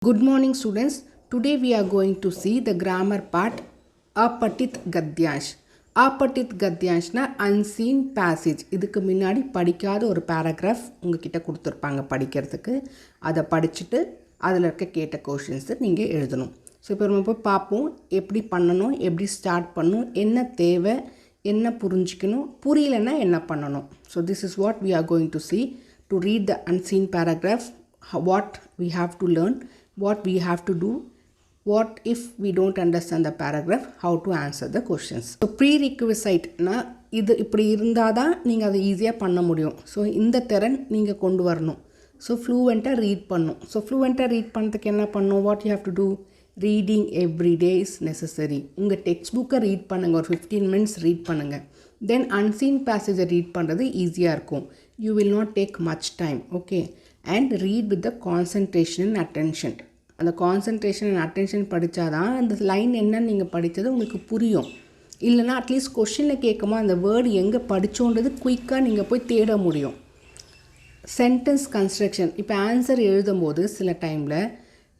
Good morning students. Today we are going to see the grammar part Apatit Gadyansh. Apatit Gadyanshna unseen passage. இதுக்கு முன்னாடி படிக்காத ஒரு paragraph உங்ககிட்ட கொடுத்துருப்பாங்க படிக்கிறதுக்கு. அதை படிச்சுட்டு அதில் இருக்க கேட்ட கொஷின்ஸை நீங்கள் எழுதணும். ஸோ இப்போ நம்ம போய் பார்ப்போம் எப்படி பண்ணணும், எப்படி ஸ்டார்ட் பண்ணணும், என்ன தேவை, என்ன புரிஞ்சிக்கணும், புரியலைன்னா என்ன பண்ணணும். So this is what we are going to see. To read the unseen paragraph, what we have to learn, what we have to do, what if we don't understand the paragraph, how to answer the questions. So prerequisite na இது இப்படி இருந்தால் தான் நீங்கள் அதை ஈஸியாக பண்ண முடியும். So இந்த திறன் நீங்கள் கொண்டு வரணும். ஸோ ஃப்ளூவெண்ட்டாக ரீட் பண்ணணும். ஸோ ஃப்ளூவெண்ட்டாக ரீட் பண்ணுறதுக்கு என்ன பண்ணணும், what you have to do, reading every day is necessary. உங்கள் டெக்ஸ்ட் புக்கை ரீட் பண்ணுங்கள், ஒரு 15 minutes ரீட் பண்ணுங்கள். தென் unseen passage ரீட் பண்ணுறது ஈஸியாக இருக்கும். You will not take much time, okay? And read with the concentration and attention. அந்த concentration and attention படித்தாதான் அந்த லைன் என்னன்னு நீங்கள் படித்தது உங்களுக்கு புரியும். இல்லைனா அட்லீஸ்ட் கொஷினில் கேட்குமா அந்த வேர்டு எங்கே படித்தோன்றது குயிக்காக நீங்கள் போய் தேட முடியும். சென்டென்ஸ் கன்ஸ்ட்ரக்ஷன், இப்போ ஆன்சர் எழுதும் போது சில டைமில்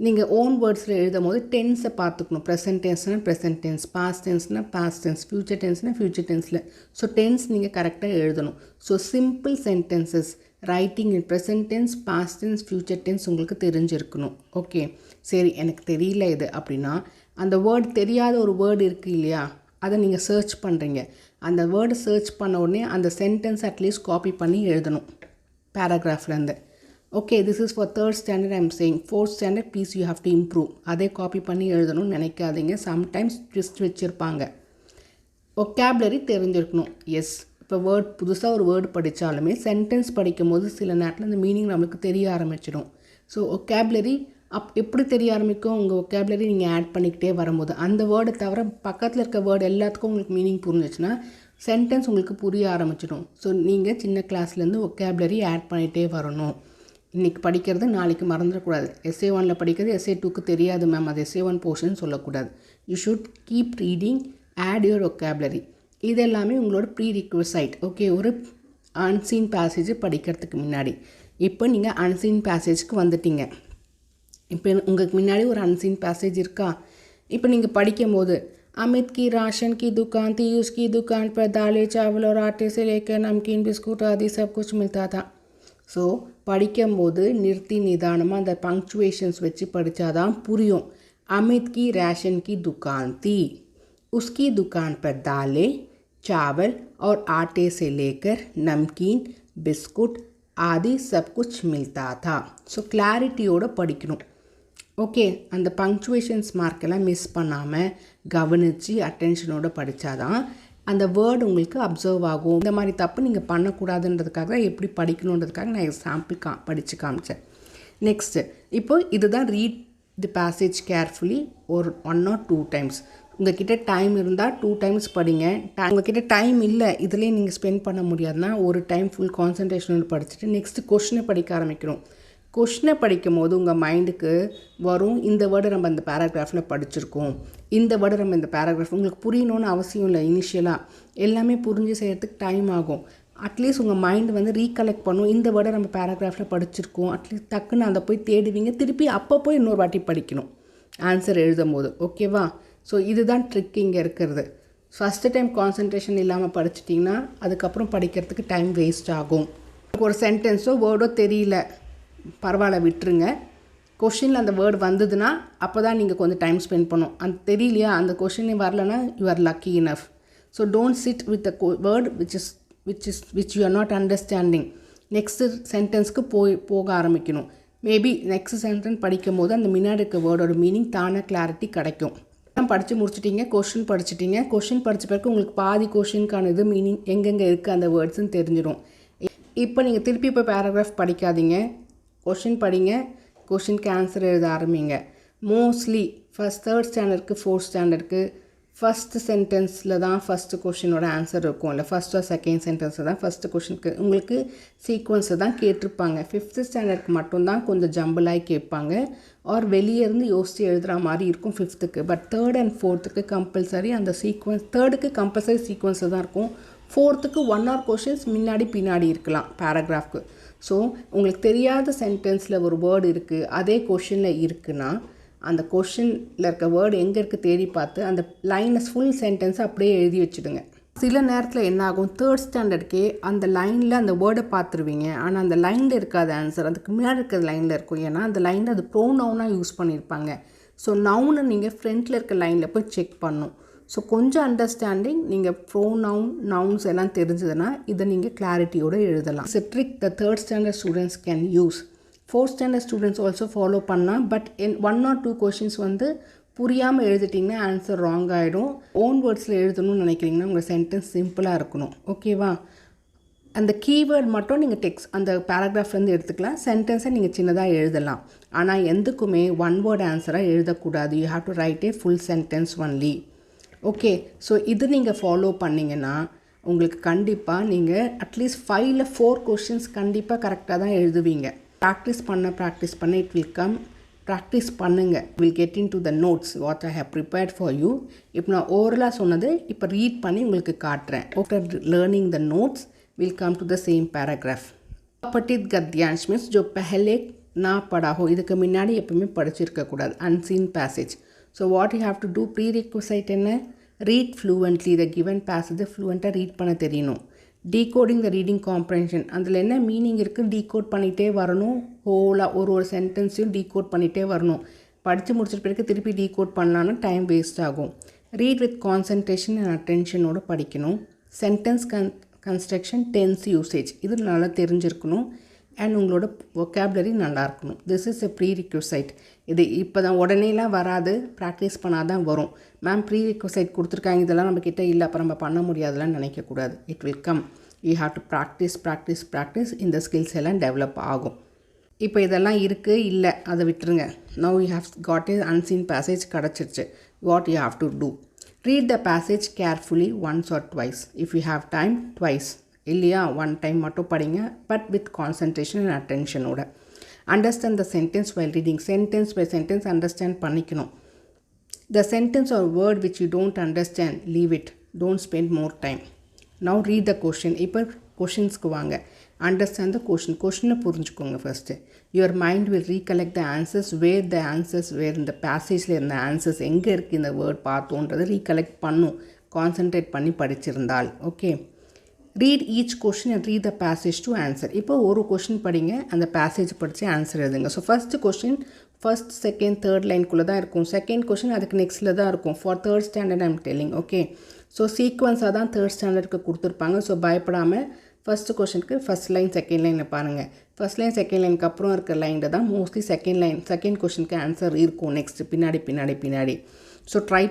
நீங்கள் ஓன் வேர்ட்ஸில் எழுதும் போது டென்ஸை பார்த்துக்கணும். ப்ரெசன்ட் டென்ஸ்னால் ப்ரெசன்ட் டென்ஸ், பாஸ்ட் டென்ஸ்னால் பாஸ்ட் டென்ஸ், ஃப்யூச்சர் டென்ஸ்னால் ஃப்யூச்சர் டென்ஸில். ஸோ டென்ஸ் நீங்கள் கரெக்டாக எழுதணும். So simple sentences writing in present tense, past tense, future tense உங்களுக்கு தெரிஞ்சிருக்கணும். ஓகே, சரி எனக்கு தெரியல இது அப்படின்னா அந்த வேர்டு தெரியாத ஒரு வேர்டு இருக்குது இல்லையா, அதை நீங்கள் சர்ச் பண்ணுறீங்க. அந்த வேர்டு சர்ச் பண்ண உடனே அந்த சென்டென்ஸ் அட்லீஸ்ட் காப்பி பண்ணி எழுதணும் பேராகிராஃப்லேருந்து. Okay, this is for 3rd standard I'm saying. 4th standard please you have to improve. அதே காப்பி பண்ணி எழுதணும்னு நினைக்காதீங்க. சம்டைம்ஸ் ட்விஸ்ட் வச்சுருப்பாங்க. ஒக்காபுலரி தெரிஞ்சிருக்கணும். எஸ், இப்போ வேர்ட் புதுசாக ஒரு வேர்டு படித்தாலுமே சென்டென்ஸ் படிக்கும் போது சில நேரத்தில் அந்த மீனிங் நம்மளுக்கு தெரிய ஆரம்பிச்சிடும். ஸோ ஒக்காபுலரி எப்படி தெரிய ஆரம்பிக்கும், உங்கள் ஒக்காபுலரி நீங்கள் ஆட் பண்ணிக்கிட்டே வரும்போது அந்த வேர்டை தவிர பக்கத்தில் இருக்க வேர்டு எல்லாத்துக்கும் உங்களுக்கு மீனிங் புரிஞ்சிச்சுன்னா சென்டென்ஸ் உங்களுக்கு புரிய ஆரம்பிச்சிடும். ஸோ நீங்கள் சின்ன கிளாஸ்லேருந்து ஒக்காபுலரி ஆட் பண்ணிகிட்டே வரணும். இன்றைக்கி படிக்கிறது நாளைக்கு மறந்துடக்கூடாது. essay 1 படிக்கிறது essay 2க்கு தெரியாது மேம், அது essay 1 போர்ஷன் சொல்லக்கூடாது. You should keep reading, add your vocabulary. இது எல்லாமே உங்களோட ப்ரீரிக்வசைட். ஓகே, ஒரு அன்சீன் பேசேஜ் படிக்கிறதுக்கு முன்னாடி. இப்போ நீங்கள் அன்சீன் பேசேஜ்க்கு வந்துட்டீங்க. இப்போ உங்களுக்கு முன்னாடி ஒரு அன்சீன் பேசேஜ் இருக்கா? இப்போ நீங்கள் படிக்கும் போது अमित की राशन की दुकान थी, उसकी दुकान पर दालें, चावल और आटे से लेकर नमकीन, बिस्कुट आदि सब कुछ मिलता था. ஸோ படிக்கும்போது நிறுத்தி நிதானமாக அந்த பங்க்சுவேஷன்ஸ் வச்சு படித்தாதான் புரியும். अमित की राशन की दुकान थी, उसकी दुकान पर दालें, चावल और आटे से लेकर नमकीन, बिस्कुट आदि सब कुछ मिलता था. ஸோ கிளாரிட்டியோடு படிக்கணும். ஓகே, அந்த பங்க்சுவேஷன்ஸ் மார்க்கெல்லாம் மிஸ் பண்ணாமல் கவனித்து அட்டென்ஷனோடு படித்தாதான் அந்த வேர்டு உங்களுக்கு அப்சர்வ் ஆகும். இந்த மாதிரி தப்பு நீங்கள் பண்ணக்கூடாதுன்றதுக்காக தான் எப்படி படிக்கணுன்றதுக்காக நான் எக்ஸாம்பிள் படித்து காமிச்சேன். நெக்ஸ்ட்டு, இப்போ இதுதான் ரீட் தி பேசேஜ் கேர்ஃபுல்லி ஒரு 1 or 2 times. உங்கள்கிட்ட டைம் இருந்தால் 2 times படிங்க. உங்கள்கிட்ட டைம் இல்லை, இதுலேயே நீங்கள் ஸ்பெண்ட் பண்ண முடியாதுன்னா ஒரு டைம் ஃபுல் கான்சன்ட்ரேஷனோடு படிச்சுட்டு நெக்ஸ்ட்டு கொஷினை படிக்க ஆரம்பிக்கணும். கொஷினை படிக்கும் போது உங்கள் மைண்டுக்கு வரும், இந்த வேர்டை நம்ம இந்த பேராகிராஃபில் படிச்சிருக்கோம், இந்த வேர்டை நம்ம இந்த பேராகிராஃப் உங்களுக்கு புரியணும்னு அவசியம் இல்லை. இனிஷியலாக எல்லாமே புரிஞ்சு செய்கிறதுக்கு டைம் ஆகும். அட்லீஸ்ட் உங்கள் மைண்டு வந்து ரீகலெக்ட் பண்ணும், இந்த வேர்டை நம்ம பேராகிராஃபில் படிச்சிருக்கோம். அட்லீஸ்ட் டக்குன்னு அதை போய் தேடுவீங்க, திருப்பி அப்போ போய் இன்னொரு வாட்டி படிக்கணும் ஆன்சர் எழுதும் போது. ஓகேவா? ஸோ இதுதான் ட்ரிக் இங்கே இருக்கிறது. ஃபஸ்ட்டு டைம் கான்சன்ட்ரேஷன் இல்லாமல் படிச்சிட்டிங்கன்னா அதுக்கப்புறம் படிக்கிறதுக்கு டைம் வேஸ்ட் ஆகும். ஒரு சென்டென்ஸோ வேர்டோ தெரியல, பரவாயில்ல விட்டுருங்க. கொஷினில் அந்த வேர்டு வந்ததுன்னா அப்போ தான் நீங்கள் கொஞ்சம் டைம் ஸ்பெண்ட் பண்ணணும். அந்த தெரியலையா, அந்த கொஷினே வரலன்னா you are lucky enough. So don't sit with the word which you are not understanding. Next சென்டென்ஸ்க்கு போக ஆரம்பிக்கணும். மேபி நெக்ஸ்ட் சென்டென்ஸ் படிக்கும் போது அந்த முன்னாடி இருக்க வேர்டோட மீனிங் தானே கிளாரிட்டி கிடைக்கும். படித்து முடிச்சிட்டிங்க, கொஷின் படிச்சிட்டிங்க. கொஷின் படித்த பிறகு உங்களுக்கு பாதி கொஷினுக்கான இது மீனிங் எங்கெங்கே இருக்குது அந்த வேர்ட்ஸ்ன்னு தெரிஞ்சிடும். இப்போ நீங்கள் திருப்பி இப்போ பேராகிராஃப் படிக்காதீங்க, கொஷின் படிங்க, கொஷினுக்கு ஆன்சர் எழுத ஆரம்பிங்க. மோஸ்ட்லி ஃபஸ்ட் 3rd standardக்கு 4th standardக்கு ஃபஸ்ட்டு சென்டென்ஸில் தான் ஃபஸ்ட்டு கொஷினோட ஆன்சர் இருக்கும். இல்லை ஃபஸ்ட் ஆர் செகண்ட் சென்டென்ஸில் தான் ஃபஸ்ட்டு கொஷினுக்கு உங்களுக்கு சீக்வன்ஸை தான் கேட்டிருப்பாங்க. 5th standardக்கு மட்டும்தான் கொஞ்சம் ஜம்பிளாகி கேட்பாங்க, ஆர் வெளியே இருந்து யோசித்து எழுதுகிற மாதிரி இருக்கும் 5th. But 3rd and 4th compulsory அந்த சீக்வன்ஸ், 3rd கம்பல்சரி சீக்வன்ஸில் தான் இருக்கும். 4th 1 or 2 கொஷின்ஸ் முன்னாடி பின்னாடி இருக்கலாம் பேராகிராஃப்க்கு. ஸோ உங்களுக்கு தெரியாத சென்டென்ஸில் ஒரு வேர்டு இருக்குது, அதே கொஷினில் இருக்குன்னா அந்த கொஷினில் இருக்க வேர்டு எங்கே இருக்குது தேடி பார்த்து அந்த லைனை ஃபுல் சென்டென்ஸை அப்படியே எழுதி வச்சுடுங்க. சில நேரத்தில் என்ன ஆகும், 3rd ஸ்டாண்டர்டுக்கே அந்த லைனில் அந்த வேர்டை பார்த்துருவீங்க, ஆனால் அந்த லைனில் இருக்காது ஆன்சர், அதுக்கு முன்னாடி இருக்கிற லைனில் இருக்கும். ஏன்னா அந்த லைனில் அது ப்ரோனவுனாக யூஸ் பண்ணியிருப்பாங்க. ஸோ நவுனை நீங்கள் ஃப்ரண்ட்டில் இருக்க லைனில் போய் செக் பண்ணணும். ஸோ கொஞ்சம் அண்டர்ஸ்டாண்டிங், நீங்கள் ப்ரோனவுன் நவுன்ஸ் எல்லாம் தெரிஞ்சதுன்னா இதை நீங்கள் கிளாரிட்டியோடு எழுதலாம். It's a trick the 3rd standard students can use. 4th standard students also follow பண்ணால். பட் 1 or 2 கொஷின்ஸ் வந்து புரியாமல் எழுதிட்டிங்கன்னா ஆன்சர் ராங் ஆகிடும். ஓன் வேர்ட்ஸில் எழுதணும்னு நினைக்கிறீங்கன்னா உங்கள் சென்டென்ஸ் சிம்பிளாக இருக்கணும். ஓகேவா? அந்த கீவேர்ட் மட்டும் நீங்கள் அந்த பேராகிராஃப்லேருந்து எடுத்துக்கலாம். சென்டென்ஸை நீங்கள் சின்னதாக எழுதலாம். ஆனால் எதுக்குமே 1 word ஆன்சராக எழுதக்கூடாது. You have to right A full sentence only. Okay, so இது நீங்கள் ஃபாலோ பண்ணிங்கன்னா உங்களுக்கு கண்டிப்பாக நீங்கள் அட்லீஸ்ட் 5 or 4 கொஷின்ஸ் கண்டிப்பாக கரெக்டாக தான் எழுதுவீங்க. ப்ராக்டிஸ் பண்ண இட் வில் கம். ப்ராக்டிஸ் பண்ணுங்கள். Will get into the notes what I have prepared for you. இப்போ நான் ஓரலாக சொன்னது இப்போ ரீட் பண்ணி உங்களுக்கு காட்டுறேன். After learning the notes will come to the same paragraph. अपठित गद्यांश मीन्स जो पहले ना पढ़ा हो, இதுக்கு முன்னாடி எப்பவுமே படிச்சிருக்கக்கூடாது. unseen passage. So what you have to do, prerequisite என்ன, read fluently the given passage fluently read பண்ண தெரியணும். decoding the reading comprehension, அதில் என்ன மீனிங் இருக்குது டீகோட் பண்ணிகிட்டே வரணும். ஹோலாக ஒரு சென்டென்ஸையும் டீகோட் பண்ணிகிட்டே வரணும். படித்து முடிச்சிட்டு பிறகு திருப்பி டீகோட் பண்ணலான்னா டைம் வேஸ்ட் ஆகும். ரீட் வித் கான்சன்ட்ரேஷன் அண்ட் அட்டென்ஷனோடு படிக்கணும். சென்டென்ஸ் கன்ஸ்ட்ரக்ஷன், டென்ஸ் யூசேஜ் இது நல்லா தெரிஞ்சிருக்கணும். அண்ட் உங்களோட vocabulary நல்லா இருக்கணும். This is a prerequisite. இது இப்போ தான் உடனேலாம் வராது, ப்ராக்டிஸ் பண்ணால் தான் வரும். மேம் ப்ரீரிக்வசைட் கொடுத்துருக்காங்க, இதெல்லாம் நம்மக்கிட்ட இல்லை, அப்போ நம்ம பண்ண முடியாதுலாம் நினைக்கக்கூடாது. It will come. You have to practise. இந்த ஸ்கில்ஸ் எல்லாம் டெவலப் ஆகும். இப்போ இதெல்லாம் இருக்குது இல்லை அதை விட்டுருங்க. Now you have got a unseen passage கிடச்சிருச்சு. What you have to do, read the passage carefully once or twice. If you have time, twice. இல்லையா, 1 time மட்டும் படிங்க, பட் வித் கான்சன்ட்ரேஷன் அண்ட் அட்டென்ஷனோட. Understand the sentence while reading. Sentence by sentence understand பண்ணிக்கணும். The sentence or word which you don't understand, leave it. Don't spend more time. Now read the question. இப்போ கொஷின்ஸ்க்கு வாங்க. Understand the கொஷினை புரிஞ்சுக்கோங்க first. Your mind will recollect the answers, where the answers, where இந்த பேசேஜில் இருந்த answers எங்கே இருக்குது இந்த வேர்ட் பார்த்தோன்றதை ரீகலெக்ட் பண்ணும், கான்சன்ட்ரேட் பண்ணி படிச்சிருந்தால். Okay, read each question and read the passage to answer. இப்போ ஒரு கொஷின் படிங்க, அந்த பேசேஜ் படித்து ஆன்சர் எழுதுங்க. So first question first, second, third லைனுக்குள்ளே தான் இருக்கும். செகண்ட் கொஷின் அதுக்கு நெக்ஸ்ட்டில் தான் இருக்கும். For 3rd standard I'm telling. Okay, so சீக்வன்ஸாக தான் 3rd ஸ்டாண்டர்டுக்கு கொடுத்துருப்பாங்க. ஸோ பயப்படாமல் ஃபஸ்ட்டு கொஷனுக்கு ஃபஸ்ட் லைன் செகண்ட் லைனை பாருங்கள். ஃபஸ்ட் லைன் செகண்ட் லைனுக்கு அப்புறம் இருக்கிற லைனில் தான் மோஸ்ட்லி செகண்ட் கொஷனுக்கு ஆன்சர் இருக்கும். நெக்ஸ்ட்டு பின்னாடி. ஸோ ட்ரை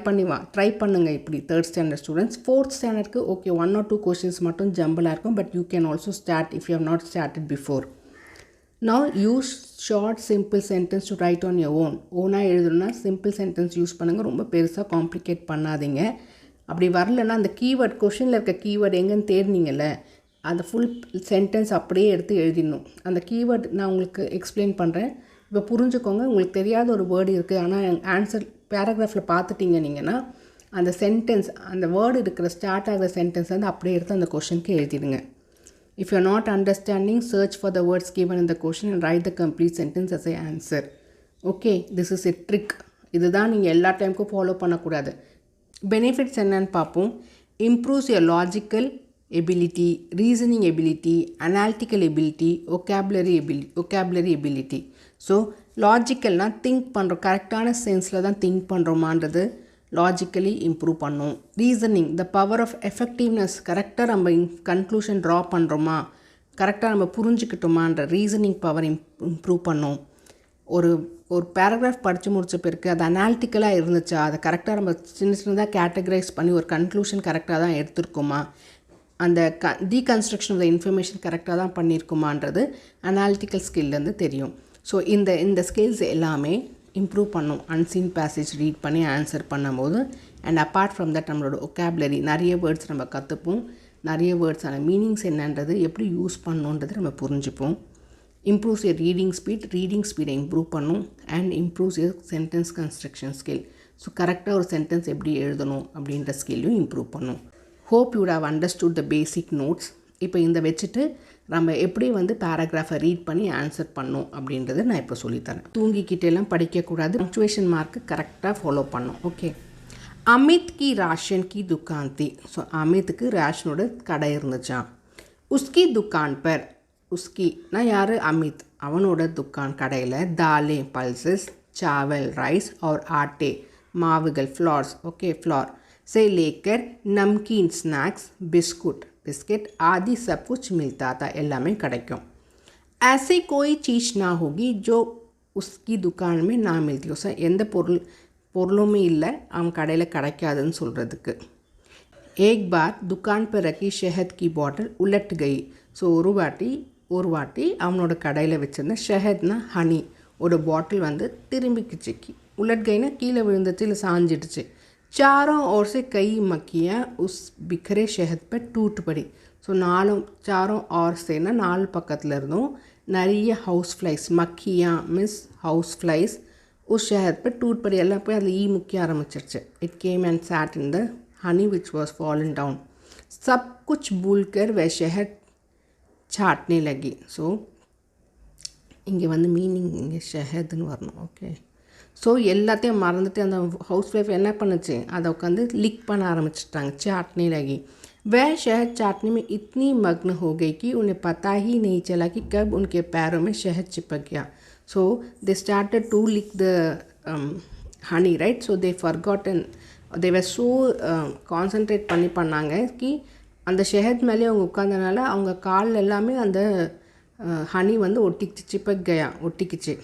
பண்ணுங்கள் இப்படி 3rd ஸ்டாண்டர்ட் ஸ்டூடெண்ட்ஸ். 4th ஸ்டாண்டர்டுக்கு ஓகே 1 or 2 கொஷின்ஸ் மட்டும் ஜம்பிளாக இருக்கும். But you can also start if you have not started before. Now use short simple sentence to write on your ஓனாக எழுதணும்னா சிம்பிள் சென்டென்ஸ் யூஸ் பண்ணுங்கள். ரொம்ப பெருசாக காம்ப்ளிகேட் பண்ணாதீங்க. அப்படி வரலன்னா அந்த கீவேர்ட், கொஷினில் இருக்க கீவேர்டு எங்கேன்னு தேடினீங்கல்ல, அந்த ஃபுல் சென்டென்ஸ் அப்படியே எடுத்து எழுதிடணும். அந்த கீவேர்ட் நான் உங்களுக்கு எக்ஸ்பிளைன் பண்ணுறேன், இப்போ புரிஞ்சுக்கோங்க. உங்களுக்கு தெரியாத ஒரு வேர்டு இருக்குது, ஆனால் ஆன்சர் பேராகிராஃபில் பார்த்துட்டீங்கன்னா அந்த சென்டென்ஸ், அந்த வேர்டு இருக்கிற ஸ்டார்ட் ஆகிற சென்டென்ஸ் வந்து அப்படியே எடுத்து அந்த கொஷனுக்கு எழுதிடுங்க. If you are not understanding, search for the words given in the question and write the complete sentence as a answer. Okay, this is a trick. இதுதான் நீங்கள் எல்லா டைமுக்கும் ஃபாலோ பண்ணக்கூடாது. பெனிஃபிட்ஸ் என்னன்னு பார்ப்போம். Improves your logical ability, reasoning ability, analytical ability, vocabulary ability. ஸோ லாஜிக்கல்னால் think பண்ணுறோம், கரெக்டான சென்ஸில் தான் திங்க் பண்ணுறோமான்றது லாஜிக்கலி இம்ப்ரூவ் பண்ணும். Reasoning, the power of effectiveness, கரெக்டாக நம்ம கன்க்ளூஷன் ட்ரா பண்ணுறோமா, கரெக்டாக நம்ம புரிஞ்சுக்கிட்டோமான்ற ரீசனிங் பவர் இம்ப்ரூவ் பண்ணும். ஒரு பேராகிராஃப் படித்து முடித்த பிறகு அது அனாலிட்டிக்கலாக இருந்துச்சா, அதை கரெக்டாக நம்ம சின்னதாக கேட்டகரைஸ் பண்ணி ஒரு கன்க்ளூஷன் கரெக்டாக தான் எடுத்துருக்கோமா, அந்த டீகன்ஸ்ட்ரக்ஷன் ஆஃப் த இன்ஃபர்மேஷன் கரெக்டாக தான் பண்ணியிருக்குமான்றது அனாலிட்டிக்கல் ஸ்கில்லேருந்து தெரியும். ஸோ இந்த ஸ்கில்ஸ் எல்லாமே இம்ப்ரூவ் பண்ணும் unseen passage ரீட் பண்ணி ஆன்சர் பண்ணும்போது. அண்ட் அப்பார்ட் ஃப்ரம் தட் நம்மளோட vocabulary, நிறைய வேர்ட்ஸ் நம்ம கற்றுப்போம். நிறைய வேர்ட்ஸான மீனிங்ஸ் என்னன்றது, எப்படி யூஸ் பண்ணணுன்றது நம்ம புரிஞ்சுப்போம். இம்ப்ரூவ்ஸ் யர் ரீடிங் ஸ்பீடை இம்ப்ரூவ் பண்ணும். And improves your sentence construction skill. So கரெக்டாக ஒரு சென்டென்ஸ் எப்படி எழுதணும் அப்படின்ற ஸ்கில்லையும் இம்ப்ரூவ் பண்ணும். Hope you would have understood the basic notes. இப்போ இந்த வச்சுட்டு நம்ம எப்படி வந்து பேராகிராஃபை ரீட் பண்ணி ஆன்சர் பண்ணோம் அப்படின்றத நான் இப்போ சொல்லித்தரேன். தூங்கிக்கிட்டேலாம் படிக்கக்கூடாது, பங்க்சுவேஷன் மார்க்கு கரெக்டாக ஃபாலோ பண்ணோம். ஓகே. அமித் கி ராஷன் கி துக்கான் தி. ஸோ அமித்துக்கு ரேஷனோட கடை இருந்துச்சான். உஸ்கி துக்கான் பர், உஸ்கினா யார், அமித், அவனோட துக்கான் கடையில் தாலே பல்சஸ், चावल राइस और आटे मावुगल फ्लॉर्स, ओके फ्लॉर से लेकर नमकीन स्नैक्स बिस्किट आदि सब कुछ मिलता था. எல்லாமே கிடைக்கும். ऐसी कोई चीज़ ना होगी जो उसकी दुकान में ना मिलती हो. ஸோ எந்த பொருளுமே இல்லை அவன் கடையில் கிடைக்காதுன்னு சொல்கிறதுக்கு. एक बार दुकान पर रखी शहद की बॉटल उलट गई. ஸோ ஒரு வாட்டி அவனோட கடையில் வச்சுருந்த ஷஹத்னா ஹனி ஒரு பாட்டில் வந்து திரும்பிக்குச்சு. உலட் கைனா கீழே விழுந்துச்சு, இல்லை சாஞ்சிடுச்சு. चारों ओर से कई मक्खियाँ उस बिखरे शहद पर टूट पड़ी. ஸோ चारों ओर सेना 4 பக்கத்தில் இருந்தும் நிறைய ஹவுஸ் ஃப்ளைஸ், மக்கியா மீன்ஸ் ஹவுஸ் ஃப்ளைஸ், उस शहद पर टूट पड़ी. எல்லாம் போய் அதில் முக்கிய ஆரம்பிச்சிருச்சு. It came and sat in the honey which was fallen down. सब कुछ भूल कर वह शहद छाटने लगी. ஸோ இங்கே வந்து மீனிங் இங்கே ஷஹதுன்னு வரணும். ஓகே. ஸோ எல்லாத்தையும் மறந்துட்டு அந்த ஹவுஸ் ஒய்ஃப் என்ன பண்ணுச்சு, அதை உட்காந்து லிக் பண்ண ஆரம்பிச்சிட்டாங்க. चाटने लगी. वह शहद चाटने में इतनी मग्न हो गई कि उन्हें पता ही नहीं चला कि कब उनके पैरों में शहद चिपक गया. So they started to lick the honey, right? So they forgotten, they were so concentrate பண்ணாங்க कि அந்த ஷஹத் மேலே அவங்க உட்காந்தனால அவங்க கால் எல்லாமே அந்த हनी வந்து ஒட்டிக்கிச்சு, चिपक गया, ஒட்டிக்கிச்சு.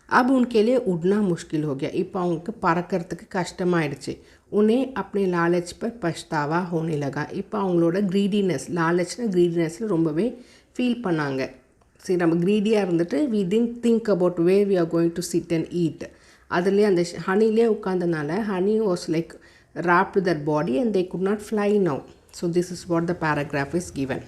अब उनके लिए उड़ना मुश्किल हो गया. இப்போ அவங்களுக்கு பறக்கிறதுக்கு கஷ்டமாயிடுச்சு. उन्हें अपने लालच पर पछतावा होने लगा. இப்போ அவங்களோட க்ரீடினஸ், லாலச்னா க்ரீடினஸில் ரொம்பவே ஃபீல் பண்ணாங்க. சரி, நம்ம க்ரீடியாக இருந்துட்டு we didn't think about where we are going to sit and eat. அதுலேயே அந்த ஹனிலே உட்காந்தனால honey was like wrapped to their body and they could not fly now. So this is what the paragraph is given.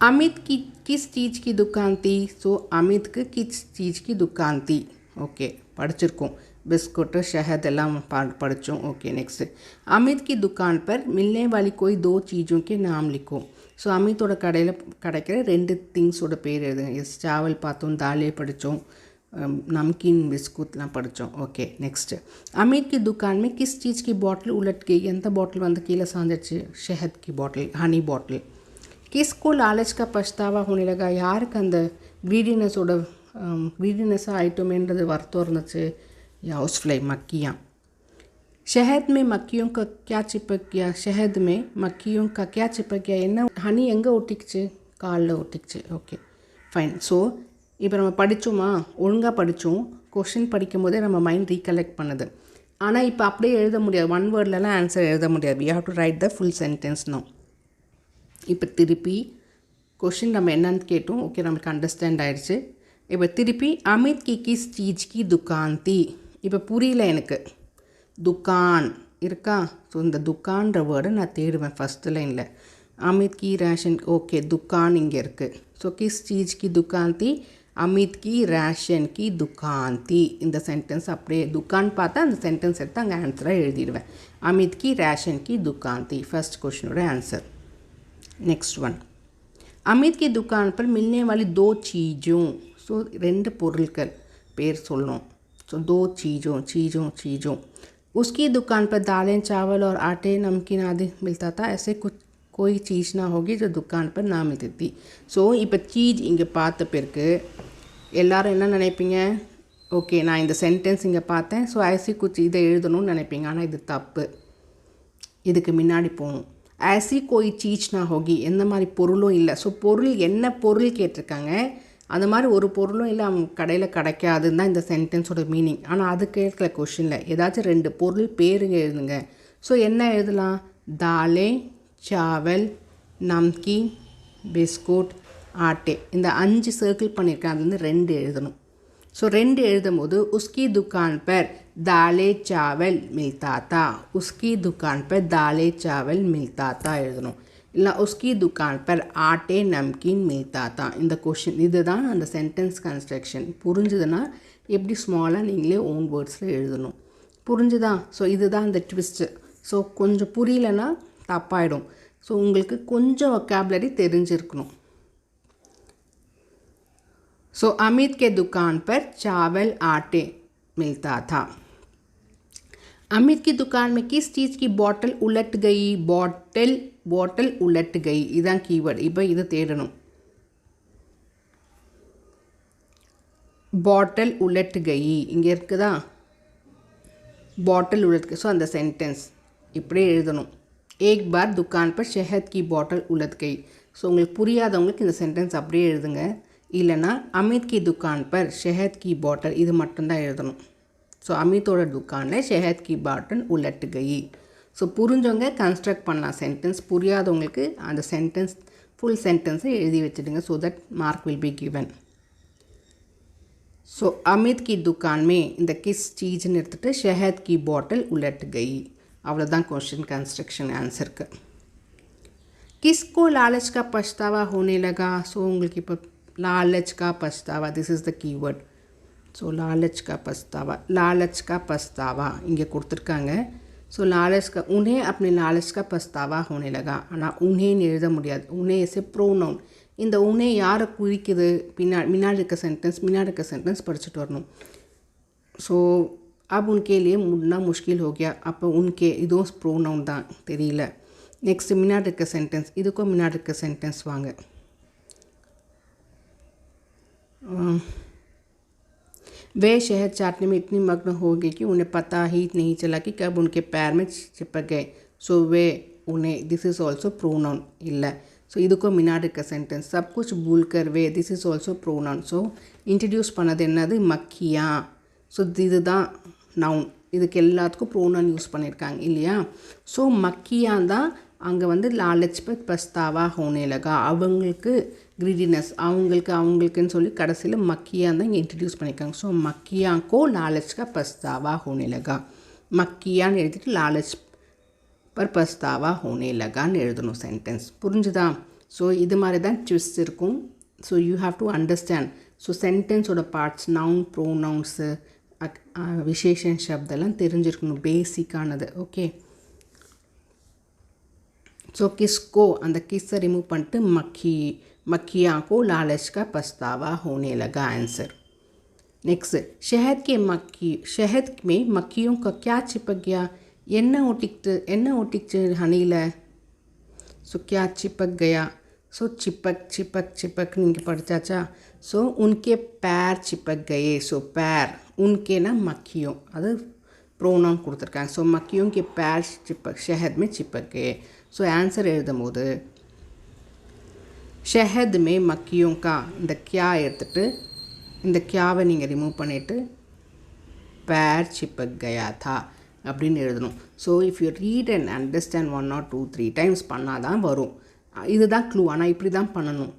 Amit की किस चीज़ की दुकान थी. So அமித்க்கு kiss चीज़ की दुकान थी. ஓகே, படிச்சிருக்கோம். बिस्कुट शहद எல்லாம் படித்தோம். Okay, next. अमित की दुकान पर मिलने वाली कोई 2 चीज़ों के नाम लिखो. ஸோ அமித்தோட கடையில் கிடைக்கிற 2 திங்ஸோட பேர் எழுதுங்க. எஸ், சாவல் பார்த்தோம், தாலே படித்தோம், नमकीन बिस्कुटலாம் படித்தோம். Okay, next. अमित की दुकान में किस चीज़ की बॉटल उलट गई. எந்த பாட்டில் வந்து கீழே சாஞ்சிடுச்சு, ஷஹத் की बॉटल, हनी बॉटल. किसको लालच का पछतावा होने लगा. யாருக்கு அந்த க்ரீடினஸாக ஆயிட்டோமேன்றது வருத்தம் இருந்துச்சு, हाउस फ्लाई मक्खियाँ. शहद में मक्खियों का क्या चिपक गया. शहद में मक्खियों का क्या चिपक गया. என்ன ஹனி எங்கே ஒட்டிக்குச்சு, காலில் ஒட்டிக்குச்சு. Okay, fine. ஸோ இப்போ நம்ம படித்தோமா, ஒழுங்காக படித்தோம். கொஷின் படிக்கும் போதே நம்ம மைண்ட் ரீகலெக்ட் பண்ணுது. ஆனால் இப்போ அப்படியே எழுத முடியாது, 1 வேர்ட்லலாம் ஆன்சர் எழுத முடியாது. We have to write the full sentence no. இப்போ திருப்பி கொஷின் நம்ம என்னன்னு கேட்டோம். ஓகே, நமக்கு அண்டர்ஸ்டாண்ட் ஆகிடுச்சு. இப்போ திருப்பி அமித் கி கிஸ் சீஸ் கி துக்கான் தி. இப்போ புரியல எனக்கு, துக்கான் இருக்கா. ஸோ இந்த துக்கான்ற வேர்டை நான் தேடுவேன் ஃபஸ்ட்டு லைனில். அமித் கி ரேஷன், ஓகே, துக்கான் இங்கே இருக்குது. ஸோ கிஸ் சீஸ் கி துக்கான் தி, அமித் கி ரேஷன் கி துக்கான் தி. இந்த சென்டென்ஸ் அப்படியே துக்கான் பார்த்தா அந்த சென்டென்ஸ் எடுத்து அங்கே ஆன்சராக எழுதிடுவேன். அமித் கி ரேஷன் கி துக்கான் தி, ஃபர்ஸ்ட் क्वेश्चनோட ஆன்சர். Next one. अमित की दुकान पर मिलने वाली 2 चीज़ों. ஸோ 2 பொருட்கள் பேர் சொல்லணும். ஸோ 2 चीज़ों. उसकी दुकान पर दालें, चावल और आटे, नमकीन आदि मिलता था. ऐसे कुछ कोई चीज़ ना होगी जो दुकान पर ना मिलती थी. ஸோ இப்போ சீஸ் இங்கே பார்த்த பிறகு எல்லோரும் என்ன நினைப்பீங்க, ஓகே நான் இந்த சென்டென்ஸ் இங்கே பார்த்தேன், ஸோ ஐசி குச்சி இதை எழுதணும்னு நினைப்பீங்க. ஆனால் இது தப்பு. இதுக்கு முன்னாடி போகணும். ऐसी कोई चीज़ ना होगी, எந்த மாதிரி பொருளும் இல்லை. ஸோ பொருள் என்ன பொருள் கேட்டிருக்காங்க, அந்த மாதிரி ஒரு பொருளும் இல்லை அவங்க கடையில் கிடைக்காதுன்னு தான் இந்த சென்டென்ஸோட மீனிங். ஆனால் அது கேட்கல கொஷினில். ஏதாச்சும் 2 பொருள் பேருங்க எழுதுங்க. ஸோ என்ன எழுதலாம், தாலே, சாவல், நம்கீன், பிஸ்குட், ஆட்டே. இந்த 5 சர்க்கிள் பண்ணியிருக்கேன், அது வந்து 2 எழுதணும். ஸோ 2 எழுதும் போது உஸ்கி दुकान पर दाले चावल मिलता था. उसकी दुकान पर दाले चावल मिलता था எழுதணும். இல்லை उसकी दुकान पर आटे नमकीन मिलता था. இந்த கொஷின் இதுதான் அந்த சென்டென்ஸ் கன்ஸ்ட்ரக்ஷன். புரிஞ்சுதுன்னா எப்படி ஸ்மாலாக நீங்களே ஓன் வேர்ட்ஸில் எழுதணும். புரிஞ்சுதா. ஸோ இதுதான் அந்த ட்விஸ்ட்டு. ஸோ கொஞ்சம் புரியலன்னா தப்பாயிடும். ஸோ உங்களுக்கு கொஞ்சம் vocabulary தெரிஞ்சிருக்கணும். सो अमित के दुकान पर चावल आटे मिलता था. अमित की दुकान में किस चीज़ की बॉटल उलट गई? बॉटल उलट गई इதான் कीवर्ड. இப்போ இது தேடணும். बॉटल उलट गई இங்கே இருக்குதா? बॉटल उलट गई. ஸோ அந்த சென்டென்ஸ் இப்படியே எழுதணும். एक बार दुकान पर शहद की बॉटल उलट गई. ஸோ உங்களுக்கு புரியாதவங்களுக்கு இந்த சென்டென்ஸ் அப்படியே எழுதுங்க. இல்லைனா அமித் கி துக்கான் பர் ஷஹத் கி பாட்டில் இது மட்டும்தான் எழுதணும். ஸோ அமித்தோட துக்கானில் ஷஹத் கி பாட்டில் உலட்டு கை. ஸோ புரிஞ்சவங்க கன்ஸ்ட்ரக்ட் பண்ணலாம் சென்டென்ஸ். புரியாதவங்களுக்கு அந்த சென்டென்ஸ் ஃபுல் சென்டென்ஸை எழுதி வச்சுடுங்க. So that mark will be given. So Amit கி துக்கான் மே இந்த கிஸ் சீஸ்ன்னு எடுத்துகிட்டு ஷஹத் கி பாட்டில் உலட்டு கை. அவ்வளோதான் क्वेश्चन கன்ஸ்ட்ரக்ஷன் ஆன்சருக்கு. किसको लालच का पछतावा होने लगा? ஸோ உங்களுக்கு இப்போ लालच का पछतावा this is the keyword. So लालच का पछतावा இங்கே கொடுத்துருக்காங்க. ஸோ लालच का उन्हें अपने लालच का पछतावा होने लगा. ஆனால் उन्हें எழுத முடியாது. उन्हें ऐसे प्रोनाउन. இந்த उन्हें யாரை குறிக்குது? முன்னாடி இருக்க சென்டென்ஸ் படிச்சுட்டு வரணும். ஸோ अब उनके लिए मुड़ना मुश्किल हो गया. அப்போ उनके இதுவும் प्रोनाउन தான் தெரியல. நெக்ஸ்ட் முன்னாடி இருக்க சென்டென்ஸ். இதுக்கும் முன்னாடி இருக்க சென்டென்ஸ் வாங்க. वे शहद चाटने में इतनी मग्न हो गए कि उन्हें पता ही नहीं चला कि कब उनके पैर में चिपक गए. सो वे उन्हें दिस इज़ ऑल्सो प्रोनाउन இல்லை. ஸோ இதுக்கும் முன்னாடி இருக்க சென்டென்ஸ் सब कुछ भूल कर way this is also pronoun. So introduce பண்ணது என்னது? மக்கியா. ஸோ இதுதான் நவுன். இதுக்கு எல்லாத்துக்கும் ப்ரோனவுன் யூஸ் பண்ணியிருக்காங்க இல்லையா? ஸோ மக்கியான் தான் அங்கே வந்து லாலச் பர் பஸ்தாவா ஹோனே லகா. அவங்களுக்கு கிரீடினஸ் அவங்களுக்குன்னு சொல்லி கடைசியில் மக்கியான் தான் இங்கே இன்ட்ரடியூஸ் பண்ணியிருக்காங்க. ஸோ மக்கியாங்கோ லாலச் கா பஸ்தாவா ஹோனே லகா. மக்கியான்னு எழுதிட்டு லாலச் பர் பஸ்தாவா ஹோனே லகான்னு எழுதணும் சென்டென்ஸ். புரிஞ்சுதா? ஸோ இது மாதிரி தான் ட்விஸ்ட் இருக்கும். So you have to understand. So சென்டென்ஸோட பார்ட்ஸ் நவுன் ப்ரோனவுன்ஸு விசேஷன் சப்தெல்லாம் தெரிஞ்சிருக்கணும். பேசிக்கானது. ஓகே. ஸோ கிஸ்கோ அந்த கிஸ்ஸை ரிமூவ் பண்ணிட்டு मक्खियाँ को लालच का पछतावा होने लगा आंसर. नेक्स्ट शहद में मक्खियों का क्या चिपक गया? என்ன ஒட்டிக்கிச்சு ஹனியில்? ஸோ क्या चिपक गया? ஸோ चिपक நீங்கள் படித்தாச்சா? ஸோ उनके पैर चिपक गए. ஸோ पैर उनकेना मक्खियों அது ப்ரோனவுன் கொடுத்துருக்காங்க. ஸோ मक्खियों के पैर शहद में चिपक गए. ஸோ ஆன்சர் எழுதும் போது ஷஹத் மே மக்கியும் கா இந்த கியா எடுத்துகிட்டு இந்த கியாவை நீங்கள் ரிமூவ் பண்ணிவிட்டு பேர் சிப்பக் கயா தா அப்படின்னு எழுதணும். So if you read and understand 1 or 2 3 times பண்ணால் தான் வரும். இதுதான் க்ளூ. ஆனால் இப்படி தான் பண்ணணும்.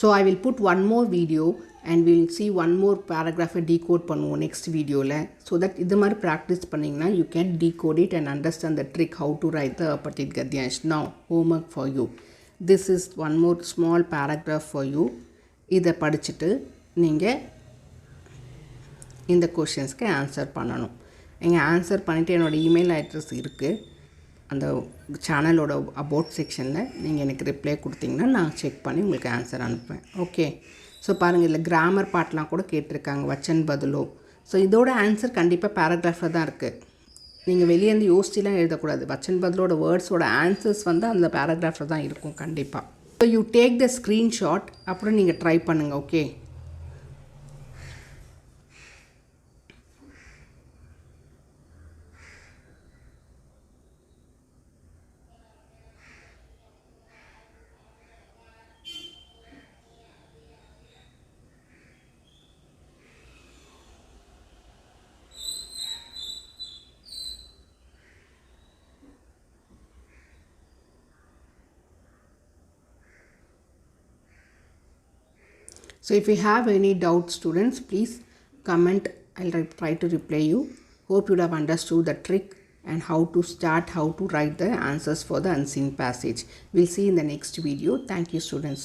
So I will put one more video and will see one more பேராகிராஃபை டீகோட் பண்ணுவோம் நெக்ஸ்ட் வீடியோவில். ஸோ தட் இது மாதிரி ப்ராக்டிஸ் பண்ணிங்கன்னா you can decode it and understand the trick how to write the அப்பட்டித் கத்யான்ஷ். Now homework for you. This is one more small paragraph for you. இதை படிச்சுட்டு நீங்கள் இந்த கொஷின்ஸ்க்கு ஆன்சர் பண்ணணும். நீங்கள் ஆன்சர் பண்ணிவிட்டு என்னோடய இமெயில் அட்ரஸ் இருக்குது அந்த சேனலோட அபவுட் செக்ஷனில் நீங்கள் எனக்கு ரிப்ளை கொடுத்தீங்கன்னா நான் செக் பண்ணி உங்களுக்கு ஆன்சர் அனுப்புவேன். ஓகே. ஸோ பாருங்கள் இதில் கிராமர் பார்ட்லாம் கூட கேட்டிருக்காங்க வச்சன் பதிலோ. ஸோ இதோட ஆன்சர் கண்டிப்பாக பேராகிராஃபில் தான் இருக்குது. நீங்கள் வெளியேருந்து யோசிச்சுலாம் எழுதக்கூடாது. வச்சன் பதிலோட வேர்ட்ஸோட ஆன்சர்ஸ் வந்து அந்த பேராகிராஃபில் தான் இருக்கும் கண்டிப்பாக. So you take the screenshot அப்புறம் நீங்கள் ட்ரை பண்ணுங்கள். Okay. So if you have any doubts students, please comment. I'll try to reply you. Hope you have understood the trick and how to write the answers for the unseen passage. We'll see in the next video. Thank you students.